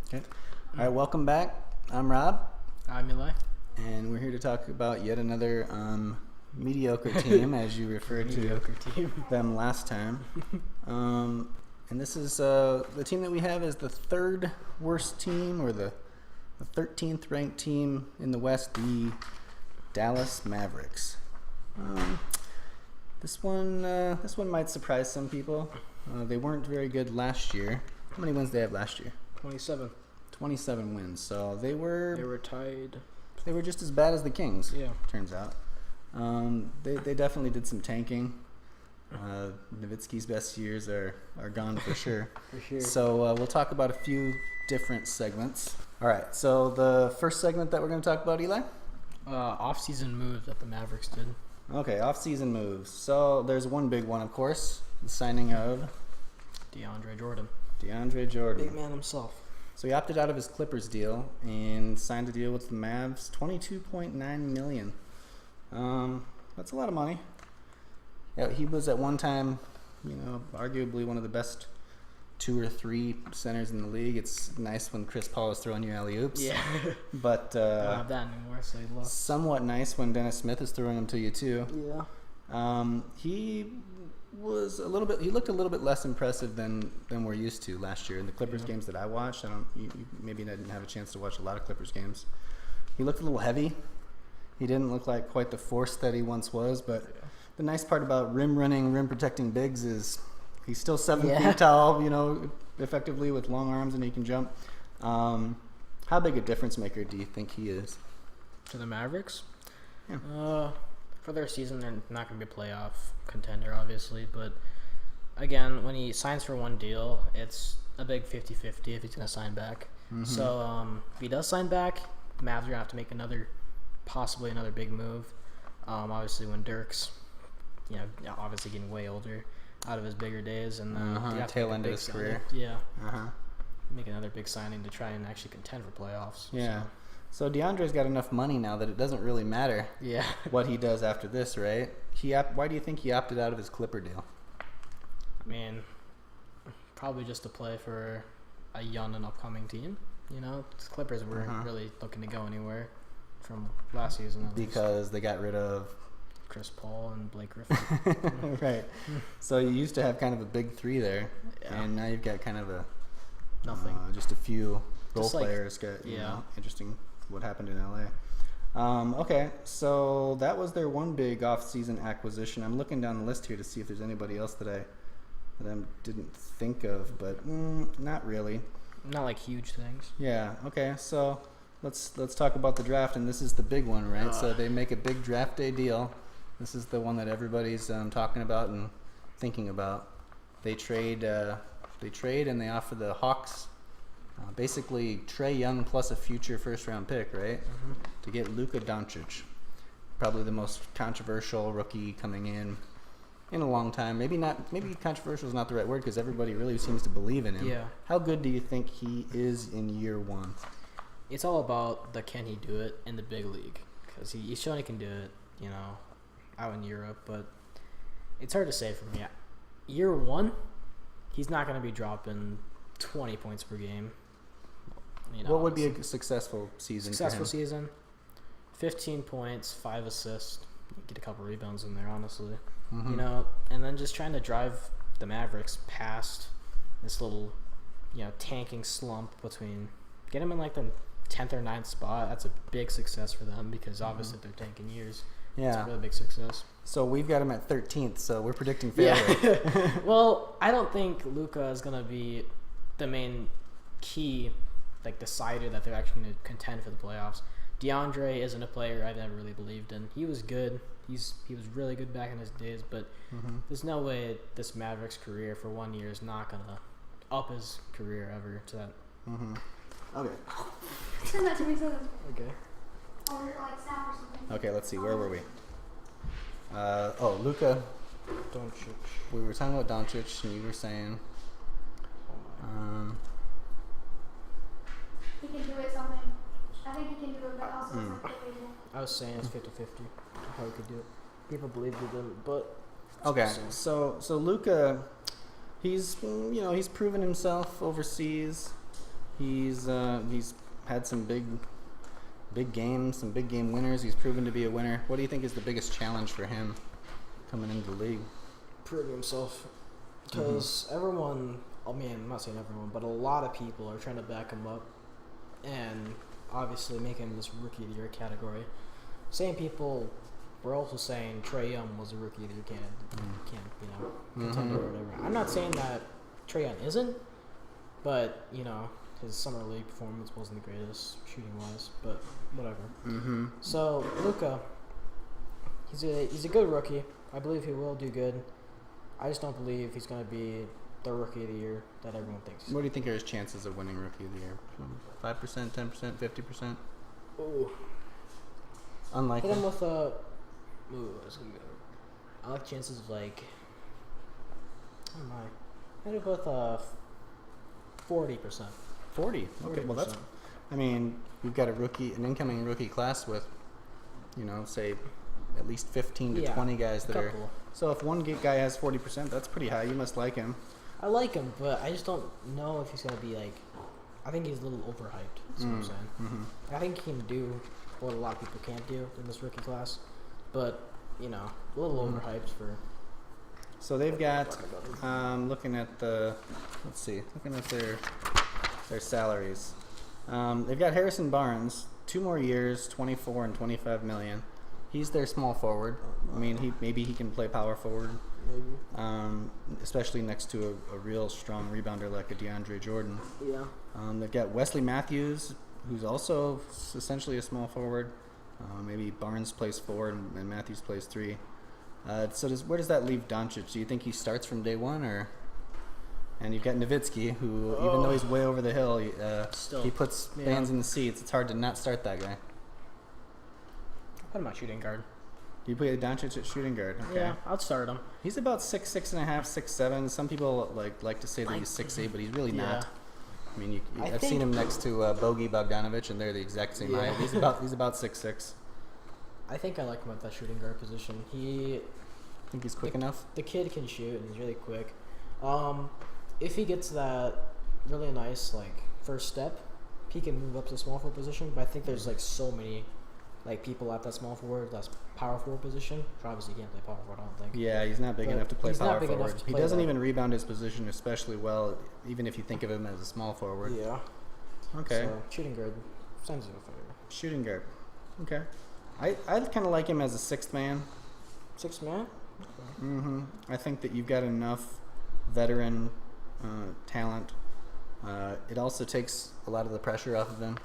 Okay. All right, welcome back. I'm Rob, I'm Eli. and we're here to talk about yet another mediocre team, as you referred to them last time. And this is the team that we have is the third worst team, or the 13th ranked team in the West, the Dallas Mavericks. This one might surprise some people. They weren't very good last year. How many wins did they have last year? 27. 27 wins. So they were tied. They were just as bad as the Kings. Yeah. Turns out. They definitely did some tanking. Nowitzki's best years are gone for sure. For sure. So we'll talk about a few different segments. All right. So the first segment that we're going to talk about, Eli? Off-season moves that the Mavericks did. Okay, off-season moves. So there's one big one, of course, the signing of DeAndre Jordan. Big man himself. So he opted out of his Clippers deal and signed a deal with the Mavs, $22.9 million. That's a lot of money. Yeah, he was at one time, arguably one of the best 2 or 3 centers in the league. It's nice when Chris Paul is throwing you alley-oops. Yeah. But don't have that anymore, so he lost. Somewhat nice when Dennis Smith is throwing them to you too. Yeah. He looked a little bit less impressive than we're used to last year in the Clippers games that I watched. You maybe didn't have a chance to watch a lot of Clippers games. He looked a little heavy. He didn't look like quite the force that he once was, but the nice part about rim protecting bigs is he's still 7 feet tall, effectively with long arms, and he can jump. How big a difference maker do you think he is? For the Mavericks? Yeah. For their season, they're not going to be a playoff contender, obviously. But, again, when he signs for one deal, it's a big 50-50 if he's going to sign back. Mm-hmm. So, if he does sign back, the Mavs are going to have to make possibly another big move. Obviously, when Dirk's, obviously getting way older, out of his bigger days. And tail end of his career. Yeah. Make another big signing to try and actually contend for playoffs. Yeah. So DeAndre's got enough money now that it doesn't really matter what he does after this, right? Why do you think he opted out of his Clipper deal? I mean, probably just to play for a young and upcoming team. The Clippers weren't really looking to go anywhere from last season. Because they got rid of Chris Paul and Blake Griffin. Right. So you used to have kind of a big 3 there, and now you've got kind of nothing. Just a few role players. Interesting. What happened in LA. Okay, so that was their one big off-season acquisition. I'm looking down the list here to see if there's anybody else that I didn't think of, but not really. Not like huge things. Yeah. Okay. So let's talk about the draft, and this is the big one, right? So they make a big draft day deal. This is the one that everybody's talking about and thinking about. They trade and they offer the Hawks. Basically, Trae Young plus a future first-round pick, right? Mm-hmm. To get Luka Doncic, probably the most controversial rookie coming in a long time. Maybe controversial is not the right word because everybody really seems to believe in him. Yeah. How good do you think he is in year 1? It's all about can he do it in the big league? Because he's shown he can do it, out in Europe. But it's hard to say for me. Year 1, he's not going to be dropping 20 points per game. What would be a successful season? Season, 15 points, 5 assists. Get a couple rebounds in there, honestly. Mm-hmm. And then just trying to drive the Mavericks past this little, tanking slump get them in like the 10th or 9th spot. That's a big success for them because obviously they're tanking years. Yeah. It's a really big success. So we've got him at 13th, so we're predicting failure. Yeah. Well, I don't think Luka is going to be the main key, decider that they're actually going to contend for the playoffs. DeAndre isn't a player I've ever really believed in. He was good. He was really good back in his days, but there's no way this Mavericks career for 1 year is not going to up his career ever to that. Okay. Send that to me. Okay. Or snap or something. Okay, let's see. Where were we? Luka. Doncic. We were talking about Doncic, and you were saying... He can do it something. I think he can do it, but also it's debatable. I was saying it's 50-50 how he could do it. People believed he didn't, but... Okay, so Luka, he's proven himself overseas. He's had some big games, some big game winners. He's proven to be a winner. What do you think is the biggest challenge for him coming into the league? Proving himself. Because everyone, I mean, I'm not saying everyone, but a lot of people are trying to back him up and obviously make him this Rookie of the Year category. Same people were also saying Trae Young was a Rookie of the Year contender or whatever. I'm not saying that Trae Young isn't, but, his summer league performance wasn't the greatest shooting-wise, but whatever. Mm-hmm. So, Luka, he's a good rookie. I believe he will do good. I just don't believe he's going to be the Rookie of the Year that everyone thinks. What do you think are his chances of winning Rookie of the Year? 5%, 10%, 50%? Ooh. Unlikely. Hit him with a... Ooh, that's going to be good. I like chances of, like... Oh, my. Hit him with a 40%. 40. Okay, well, that's... I mean, we've got an incoming rookie class with, say, at least 15 to 20 guys that are... So if one guy has 40%, that's pretty high. You must like him. I like him, but I just don't know if he's going to be, like... I think he's a little overhyped, that's what I'm saying. Mm-hmm. I think he can do what a lot of people can't do in this rookie class, but, a little overhyped for... So they've got, looking at their salaries. They've got Harrison Barnes, 2 more years, 24 and 25 million. He's their small forward. I mean, maybe he can play power forward, especially next to a real strong rebounder like a DeAndre Jordan. Yeah. They've got Wesley Matthews, who's also essentially a small forward. Maybe Barnes plays 4 and Matthews plays 3. So where does that leave Doncic? Do you think he starts from day one, or? And you've got Nowitzki, who even though he's way over the hill, he puts fans in the seats. It's hard to not start that guy. Put him at shooting guard. Do you play Doncic at shooting guard? Okay. Yeah, I'll start him. He's about 6'6.5", 6'7". Some people like to say that he's 6'8", but he's really not. I mean, I've seen him next to Bogey Bogdanovic, and they're the exact same height. He's about 6'6". I think I like him at that shooting guard position. Think he's quick enough? The kid can shoot, and he's really quick. If he gets that really nice first step, he can move up to the small forward position. But I think there's so many people at that small forward, that's power forward position. Obviously, he can't play power forward, I don't think. Yeah, he's not big enough to play power forward. He doesn't that. even rebound his position especially well, even if you think of him as a small forward. Yeah. Okay. So, shooting guard sounds like a favorite. Shooting guard. Okay. I kind of like him as a 6th man. 6th man? Mm-hmm. I think that you've got enough veteran talent. It also takes a lot of the pressure off of him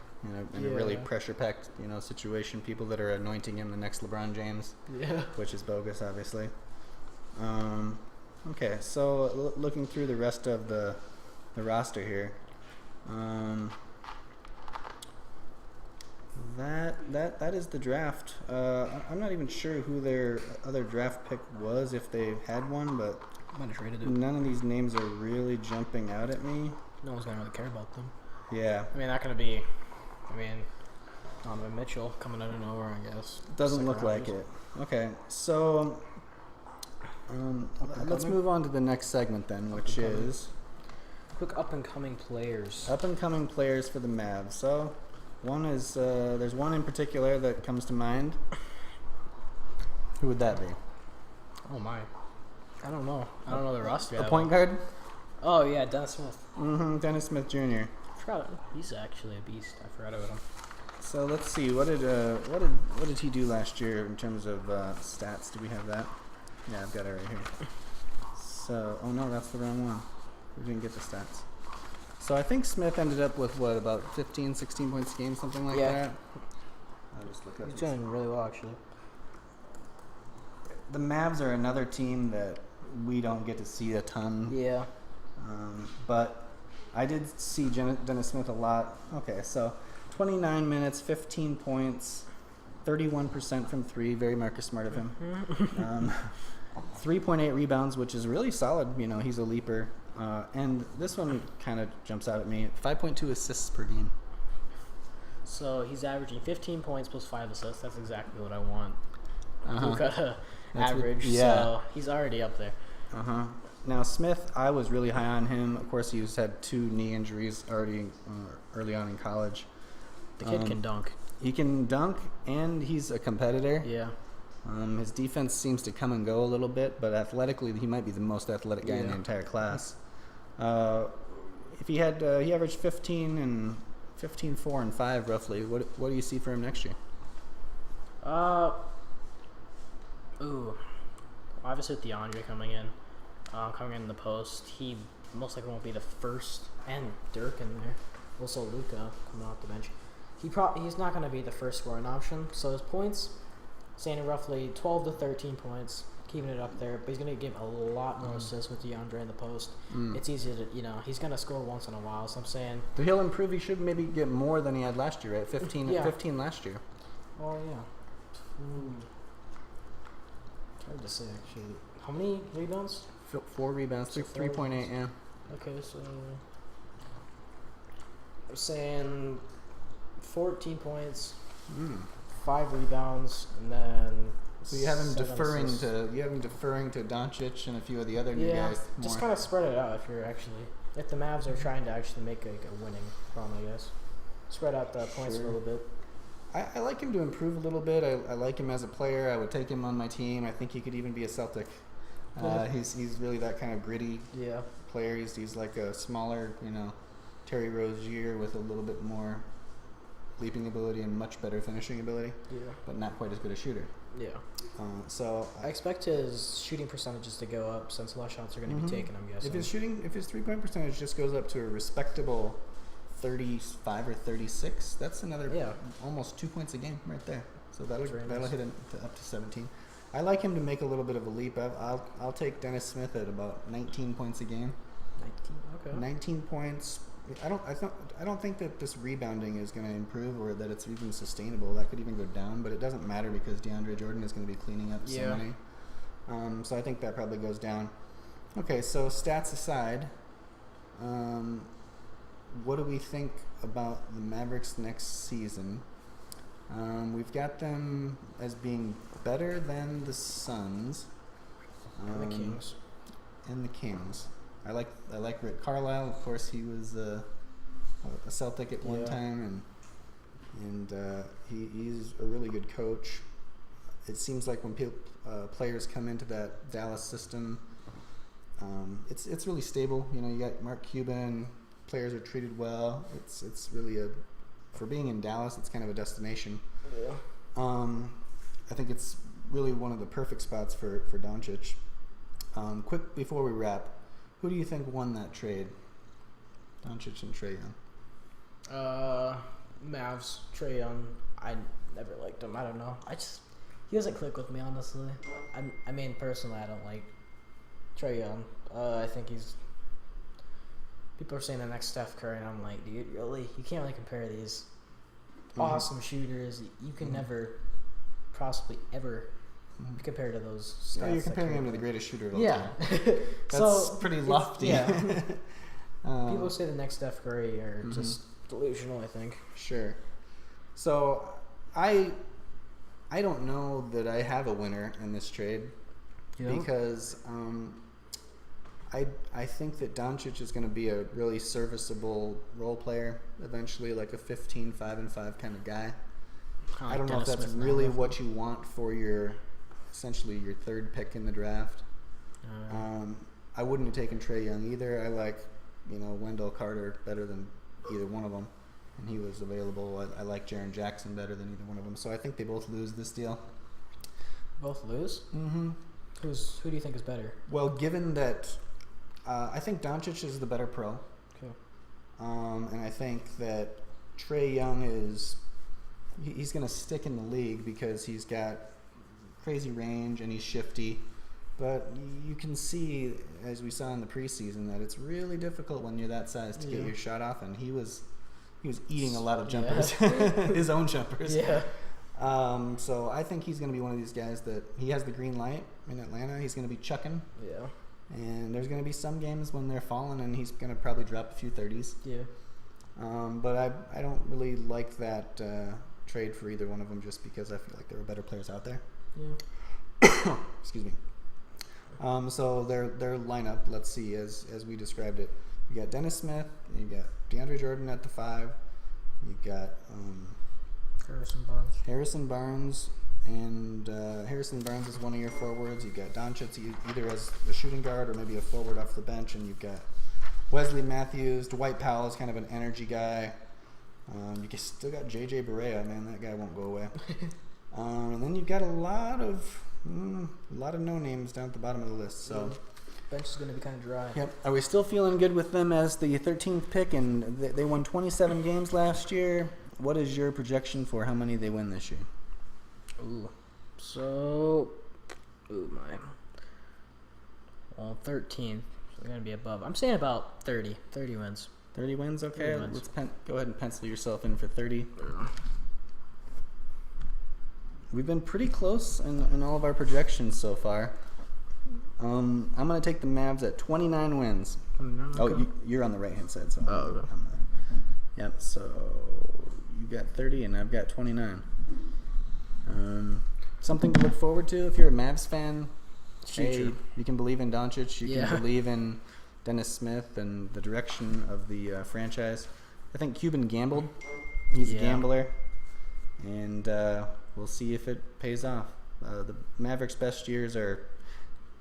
in a really pressure-packed situation. People that are anointing him the next LeBron James, which is bogus, obviously. Okay, so looking through the rest of the roster here, that is the draft. I'm not even sure who their other draft pick was, if they had one, but might have traded it. None of these names are really jumping out at me. No one's gonna really care about them. Yeah. I mean, not gonna be. Donovan Mitchell coming out of nowhere, I guess. Doesn't look like it. Okay, so let's move on to the next segment then, which is quick up and coming players. Up and coming players for the Mavs. So one is there's one in particular that comes to mind. Who would that be? Oh my, I don't know. I don't know the roster. A point guard? Oh yeah, Dennis Smith. Mm-hmm. Dennis Smith Jr. He's actually a beast. I forgot about him. So let's see. What did he do last year in terms of stats? Do we have that? Yeah, I've got it right here. So, oh no, that's the wrong one. We didn't get the stats. So I think Smith ended up with about 15, 16 points a game, something like that. I'll just look up. He's doing really well, actually. The Mavs are another team that we don't get to see a ton. Yeah. But I did see Dennis Smith a lot. Okay, so 29 minutes, 15 points, 31% from 3. Very Marcus Smart of him. 3.8 rebounds, which is really solid. He's a leaper. And this one kind of jumps out at me. 5.2 assists per game. So he's averaging 15 points plus 5 assists. That's exactly what I want. Luka average. So he's already up there. Now Smith, I was really high on him. Of course, he's had 2 knee injuries already early on in college. The kid can dunk. He can dunk, and he's a competitor. Yeah. His defense seems to come and go a little bit, but athletically, he might be the most athletic guy in the Yeah. entire class. If he had, he averaged 15, 4, and 5 roughly. What do you see for him next year? Obviously with DeAndre coming in the post, he most likely won't be the first, and Dirk in there. Also Luka coming off the bench. He's not going to be the first scoring option. So his points, saying roughly 12 to 13 points, keeping it up there. But he's going to give a lot more assists with DeAndre in the post. It's easy to, he's going to score once in a while. So I'm saying, So he'll improve. He should maybe get more than he had last year, right? 15 last year. oh yeah, it's hard to say actually. How many rebounds? 4 rebounds, So 3.8, yeah. Okay, so I'm saying 14 points, 5 rebounds, and then. So you have him 7 deferring assists. to Doncic and a few of the other new guys more. Just kind of spread it out if the Mavs are trying to actually make a winning run, I guess. Spread out the points a little bit. I like him to improve a little bit. I like him as a player. I would take him on my team. I think he could even be a Celtic. He's really that kind of gritty player. He's like a smaller, Terry Rozier with a little bit more leaping ability and much better finishing ability, but not quite as good a shooter. Yeah. So I expect his shooting percentages to go up since less shots are going to be taken, I'm guessing. if his 3-point percentage just goes up to a respectable 35 or 36, that's another almost 2 points a game right there. So that'll hit him up to 17. I like him to make a little bit of a leap. I'll take Dennis Smith at about 19 points a game. 19, okay. 19 points. I don't think that this rebounding is going to improve or that it's even sustainable. That could even go down, but it doesn't matter because DeAndre Jordan is going to be cleaning up so many. So I think that probably goes down. Okay, so stats aside, what do we think about the Mavericks next season? We've got them as being better than the Suns And the Kings. And the Kings. I like Rick Carlisle. Of course, he was a Celtic at one time, and he's a really good coach. It seems like when players come into that Dallas system, it's really stable. You got Mark Cuban. Players are treated well. It's really for being in Dallas, it's kind of a destination. Yeah. I think it's really one of the perfect spots for Doncic. Quick before we wrap, who do you think won that trade? Doncic and Trae Young. Mavs, Trae Young. I never liked him. I don't know. He doesn't click with me, honestly. I mean, personally, I don't like Trae Young. I think people are saying the next Steph Curry, and I'm like, dude, really? You can't really compare these awesome shooters. You can never, possibly ever, be compared to those stats. Yeah, you're comparing him to the greatest shooter of all time. That's So, pretty lofty. Yeah. People say the next Steph Curry are just delusional, I think. Sure. So, I don't know that I have a winner in this trade because I think that Doncic is going to be a really serviceable role player eventually, like a 15, 5-5 kind of guy. I don't know if that's really what you want for essentially your third pick in the draft. I wouldn't have taken Trae Young either. I like, Wendell Carter better than either one of them, and he was available. I like Jaren Jackson better than either one of them. So I think they both lose this deal. Both lose? Mm-hmm. Who do you think is better? Well, given that I think Doncic is the better pro. Okay. And I think that Trae Young he's going to stick in the league because he's got crazy range and he's shifty. But you can see, as we saw in the preseason, that it's really difficult when you're that size to get your shot off. And he was eating a lot of jumpers, his own jumpers. Yeah. So I think he's going to be one of these guys that he has the green light in Atlanta. He's going to be chucking. Yeah. And there's going to be some games when they're falling, and he's going to probably drop a few 30s. Yeah. But I don't really like that trade for either one of them just because I feel like there were better players out there. Yeah. Excuse me. So their lineup, let's see, as we described it, you got Dennis Smith, you got DeAndre Jordan at the 5, you got Harrison Barnes, and Harrison Barnes is one of your forwards. You got Doncic either as a shooting guard or maybe a forward off the bench, and you've got Wesley Matthews. Dwight Powell is kind of an energy guy. Still got JJ Barea, man, that guy won't go away. And then you've got a lot of no names down at the bottom of the list. So bench is going to be kind of dry. Yep. Are we still feeling good with them as the 13th pick? And they won 27 games last year. What is your projection for how many they win this year? My. Well, 13th. They're going to be above. I'm saying about 30. 30 wins. 30 wins? Okay. 30 wins. Let's go ahead and pencil yourself in for 30. We've been pretty close in all of our projections so far. I'm going to take the Mavs at 29 wins. Okay. Oh, you're on the right-hand side. So okay. Yep, so you got 30 and I've got 29. Something to look forward to if you're a Mavs fan. Future. Hey, you can believe in Doncic. You can believe in Dennis Smith and the direction of the franchise. I think Cuban gambled. He's a gambler. And we'll see if it pays off. The Mavericks' best years are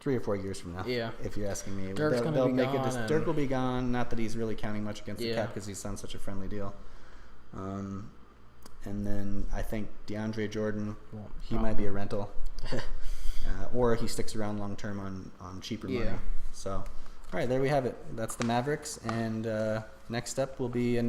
3 or 4 years from now. Yeah. If you're asking me. Dirk's going to be gone. Dirk will be gone. Not that he's really counting much against the cap because he's on such a friendly deal. And then I think DeAndre Jordan, he might be a rental. Or he sticks around long term on cheaper money. So, all right, there we have it. That's the Mavericks. And next up will be another.